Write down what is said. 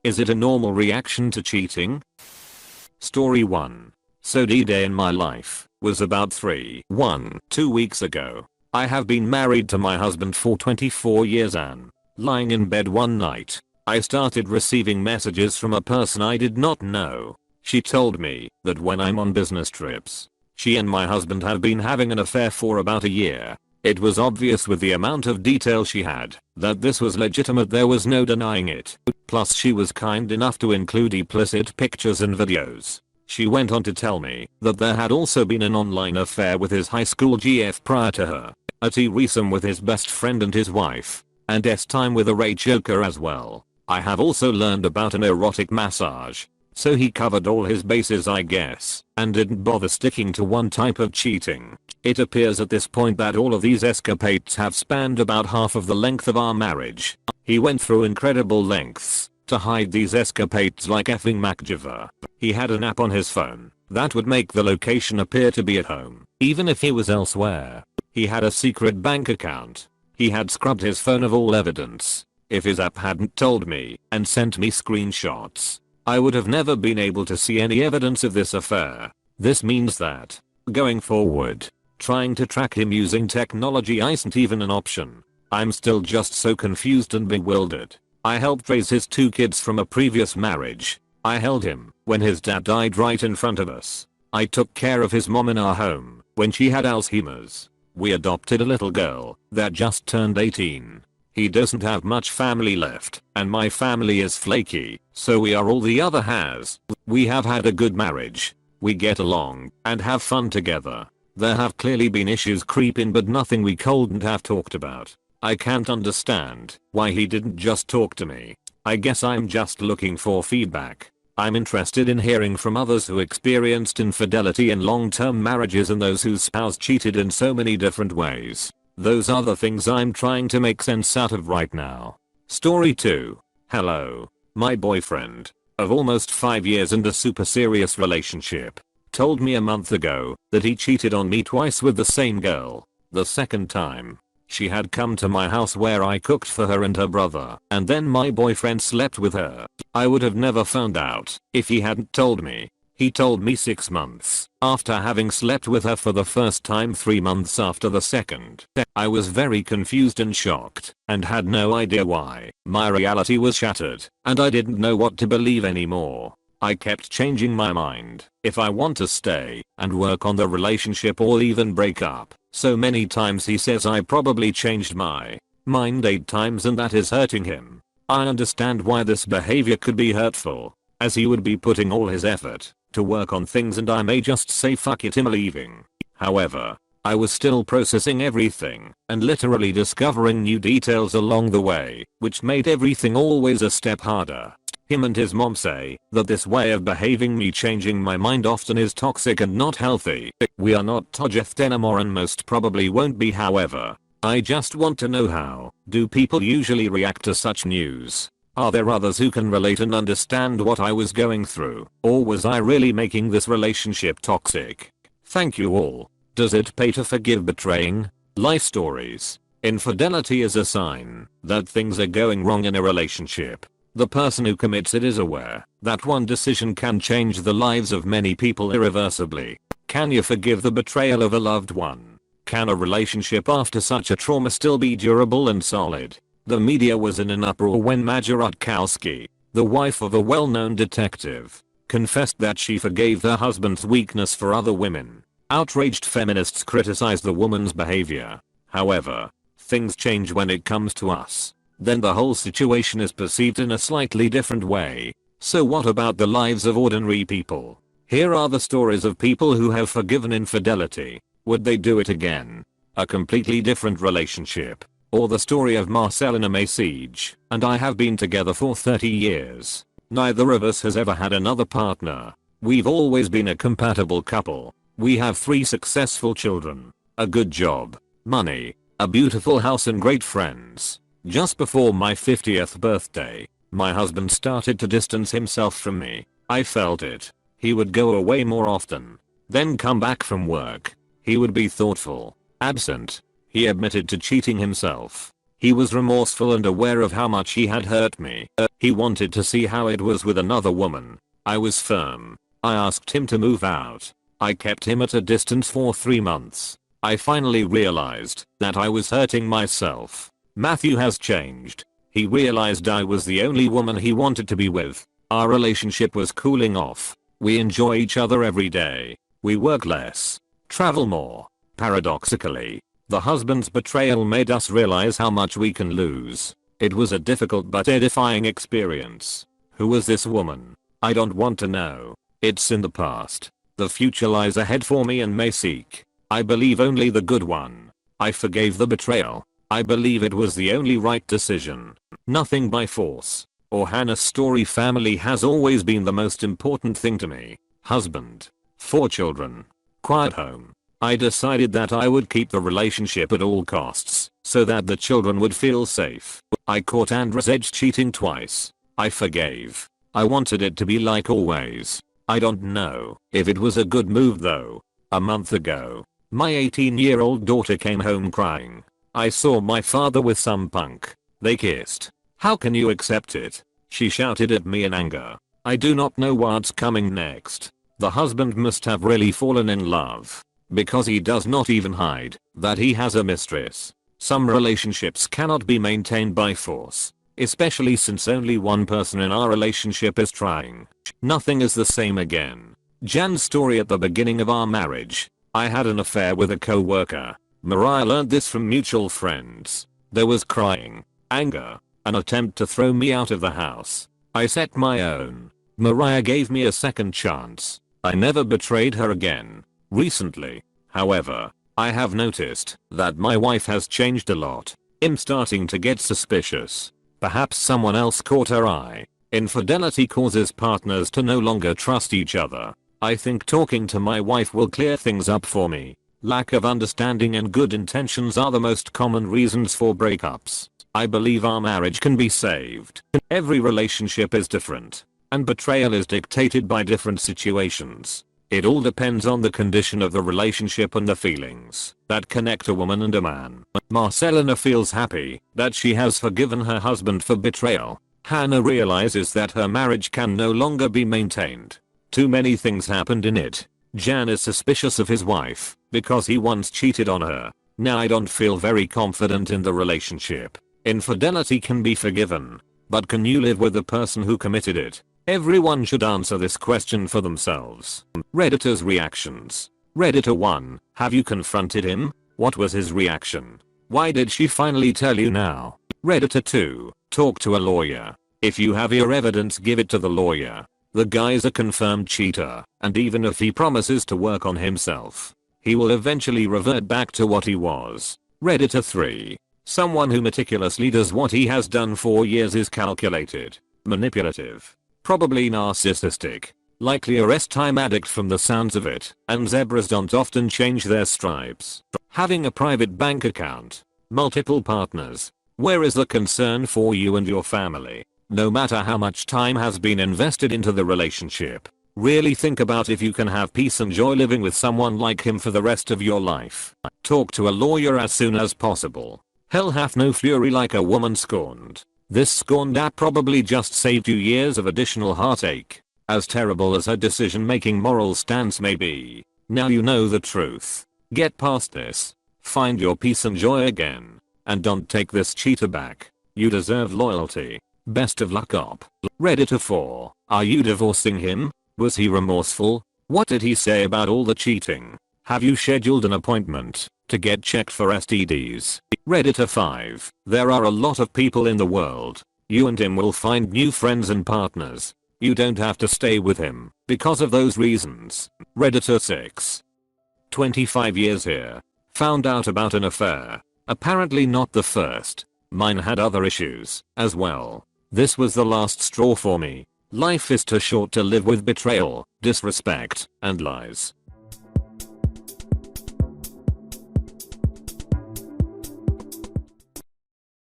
Is it a normal reaction to cheating? Story 1. So D-Day in my life was about 2 weeks ago. I have been married to my husband for 24 years and, lying in bed one night, I started receiving messages from a person I did not know. She told me that when I'm on business trips, she and my husband have been having an affair for about a year. It was obvious with the amount of detail she had that this was legitimate, there was no denying it. Plus she was kind enough to include explicit pictures and videos. She went on to tell me that there had also been an online affair with his high school GF prior to her, a threesome with his best friend and his wife, and time with a rage joker as well. I have also learned about an erotic massage. So he covered all his bases, I guess, and didn't bother sticking to one type of cheating. It appears at this point that all of these escapades have spanned about half of the length of our marriage. He went through incredible lengths to hide these escapades like effing MacGyver. He had an app on his phone that would make the location appear to be at home, even if he was elsewhere. He had a secret bank account. He had scrubbed his phone of all evidence. If his app hadn't told me and sent me screenshots, I would have never been able to see any evidence of this affair. This means that, going forward, trying to track him using technology isn't even an option. I'm still just so confused and bewildered. I helped raise his 2 kids from a previous marriage. I held him when his dad died right in front of us. I took care of his mom in our home when she had Alzheimer's. We adopted a little girl that just turned 18. He doesn't have much family left, and my family is flaky, so we are all the other has. We have had a good marriage. We get along and have fun together. There have clearly been issues creeping, but nothing we couldn't have talked about. I can't understand why he didn't just talk to me. I guess I'm just looking for feedback. I'm interested in hearing from others who experienced infidelity in long-term marriages and those whose spouse cheated in so many different ways. Those are the things I'm trying to make sense out of right now. Story 2. Hello. My boyfriend, of almost 5 years and a super serious relationship, told me a month ago that he cheated on me twice with the same girl. The second time, she had come to my house where I cooked for her and her brother, and then my boyfriend slept with her. I would have never found out if he hadn't told me. He told me 6 months after having slept with her for the first time, 3 months after the second. I was very confused and shocked and had no idea why. My reality was shattered and I didn't know what to believe anymore. I kept changing my mind if I want to stay and work on the relationship or even break up. So many times he says I probably changed my mind 8 times and that is hurting him. I understand why this behavior could be hurtful, as he would be putting all his effort to work on things and I may just say fuck it, I'm leaving. However, I was still processing everything and literally discovering new details along the way, which made everything always a step harder. Him and his mom say that this way of behaving, me changing my mind, often is toxic and not healthy. We are not together anymore and most probably won't be. However, I just want to know, how do people usually react to such news? Are there others who can relate and understand what I was going through, or was I really making this relationship toxic? Thank you all. Does it pay to forgive betraying? Life stories. Infidelity is a sign that things are going wrong in a relationship. The person who commits it is aware that one decision can change the lives of many people irreversibly. Can you forgive the betrayal of a loved one? Can a relationship after such a trauma still be durable and solid? The media was in an uproar when Maja Rutkowski, the wife of a well-known detective, confessed that she forgave her husband's weakness for other women. Outraged feminists criticized the woman's behavior. However, things change when it comes to us. Then the whole situation is perceived in a slightly different way. So what about the lives of ordinary people? Here are the stories of people who have forgiven infidelity. Would they do it again? A completely different relationship. Or the story of Marcel and May Siege and I have been together for 30 years. Neither of us has ever had another partner. We've always been a compatible couple. We have 3 successful children, a good job, money, a beautiful house and great friends. Just before my 50th birthday, my husband started to distance himself from me. I felt it. He would go away more often, then come back from work. He would be thoughtful, absent. He admitted to cheating himself. He was remorseful and aware of how much he had hurt me. He wanted to see how it was with another woman. I was firm. I asked him to move out. I kept him at a distance for 3 months. I finally realized that I was hurting myself. Matthew has changed. He realized I was the only woman he wanted to be with. Our relationship was cooling off. We enjoy each other every day. We work less, travel more. Paradoxically, the husband's betrayal made us realize how much we can lose. It was a difficult but edifying experience. Who was this woman? I don't want to know. It's in the past. The future lies ahead for me and may seek. I believe only the good one. I forgave the betrayal. I believe it was the only right decision. Nothing by force. Or Hannah's story. Family has always been the most important thing to me. Husband. 4 children. Quiet home. I decided that I would keep the relationship at all costs, so that the children would feel safe. I caught Andres Edge cheating twice. I forgave. I wanted it to be like always. I don't know if it was a good move though. A month ago, my 18-year-old daughter came home crying. I saw my father with some punk. They kissed. How can you accept it? She shouted at me in anger. I do not know what's coming next. The husband must have really fallen in love, because he does not even hide that he has a mistress. Some relationships cannot be maintained by force, especially since only one person in our relationship is trying. Nothing is the same again. Jan's story at the beginning of our marriage. I had an affair with a co-worker. Mariah learned this from mutual friends. There was crying, anger, an attempt to throw me out of the house. I set my own. Mariah gave me a second chance. I never betrayed her again. Recently, however, I have noticed that my wife has changed a lot. I'm starting to get suspicious. Perhaps someone else caught her eye. Infidelity causes partners to no longer trust each other. I think talking to my wife will clear things up for me. Lack of understanding and good intentions are the most common reasons for breakups. I believe our marriage can be saved. Every relationship is different, and betrayal is dictated by different situations. It all depends on the condition of the relationship and the feelings that connect a woman and a man. Marcelina feels happy that she has forgiven her husband for betrayal. Hannah realizes that her marriage can no longer be maintained. Too many things happened in it. Jan is suspicious of his wife because he once cheated on her. Now I don't feel very confident in the relationship. Infidelity can be forgiven, but can you live with the person who committed it? Everyone should answer this question for themselves. Redditors' reactions. Redditor 1. Have you confronted him? What was his reaction? Why did she finally tell you now? Redditor 2. Talk to a lawyer. If you have your evidence, give it to the lawyer. The guy's a confirmed cheater, and even if he promises to work on himself, he will eventually revert back to what he was. Redditor 3. Someone who meticulously does what he has done for years is calculated, manipulative, probably narcissistic, likely a rest time addict from the sounds of it, and zebras don't often change their stripes. Having a private bank account, multiple partners. Where is the concern for you and your family? No matter how much time has been invested into the relationship, really think about if you can have peace and joy living with someone like him for the rest of your life. Talk to a lawyer as soon as possible. Hell hath no fury like a woman scorned. This scorned app probably just saved you years of additional heartache. As terrible as her decision-making moral stance may be, now you know the truth. Get past this. Find your peace and joy again. And don't take this cheater back. You deserve loyalty. Best of luck op. Redditor 4. Are you divorcing him? Was he remorseful? What did he say about all the cheating? Have you scheduled an appointment to get checked for STDs? Redditor 5. There are a lot of people in the world. You and him will find new friends and partners. You don't have to stay with him because of those reasons. Redditor 6. 25 years here. Found out about an affair. Apparently not the first. Mine had other issues as well. This was the last straw for me. Life is too short to live with betrayal, disrespect, and lies.